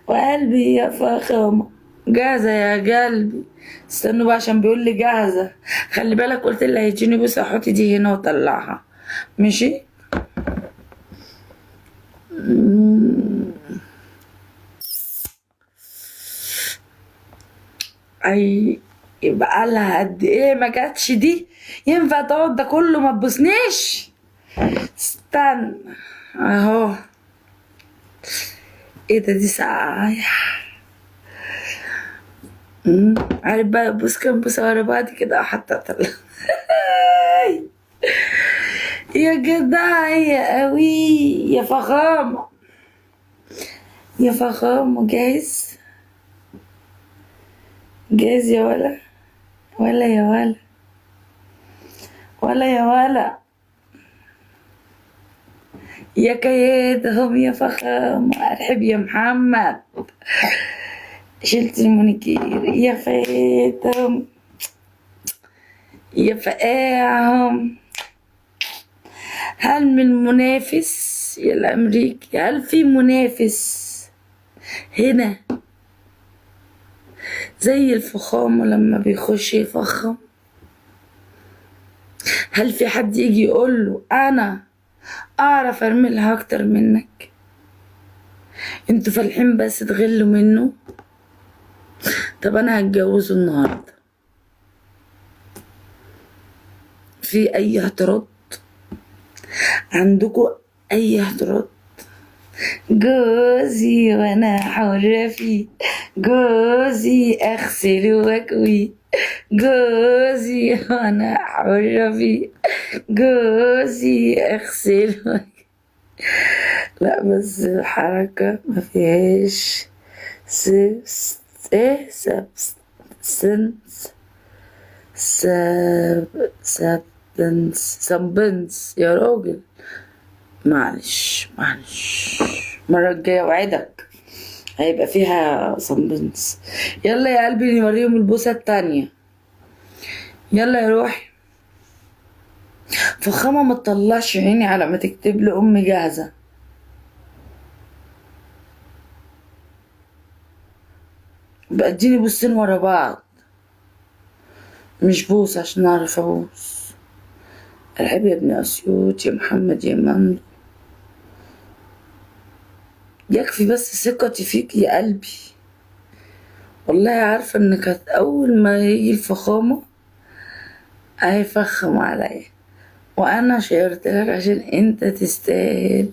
وقلبي يا فخامة جاهزة يا قلبي. استنوا بقى عشان بيقول لي جاهزة. خلي بالك قلت اللي هيجيني بص احط دي هنا واطلعها. ماشي. اي. يبقى لها قد ايه ما جاتش دي؟ ينفع تقعد ده كله ما تبوسنيش؟ استنى اهو. ايه ده؟ دي ساعة. عارف بقى بوس كام بوسة ورا بعض كده حتى اطلع. يا جدع يا قوي يا فخامة. يا فخامة جاهز. جاهز يا ولا. ولا يا ولا. ولا يا ولا. يا كيدهم يا فخامة ارحب يا محمد. شلت المونيكير يا فايتهم. يا فقاعهم. هل من منافس يا الأمريكي؟ هل في منافس هنا زي الفخامة لما بيخش يفخم؟ هل في حد يجي يقوله أنا أعرف أرملها أكتر منك؟ انتوا فالحين بس تغلوا منه. طب أنا هتجوزه النهاردة. في أي اعتراض عندكوا؟ أي اعتراض؟ جوزي وانا حرة فيه. جوزي اغسل واكوي. جوزي وانا حرة فيه. جوزي اغسل واكوي. لا بس الحركة ما فيهاش ايه سبستنس. سبنس يا راجل. معلش معلش. المرة الجاية وعدك هيبقى فيها صمبنس. يلا يا قلبي نوريهم البوسة التانية. يلا يا روحي. فخامة ما تطلعش عيني على ما تكتب لي أمي جاهزة. بقى اديني بوسين ورا بعض. مش بوس عشان أعرف أبوس. العب يا ابن أسيوط يا محمد يا مندو. يكفي بس ثقتي فيك يا قلبي. والله عارفة إنك أول ما يجي الفخامة هيفخم عليا. وانا شيرتلك عشان انت تستاهل.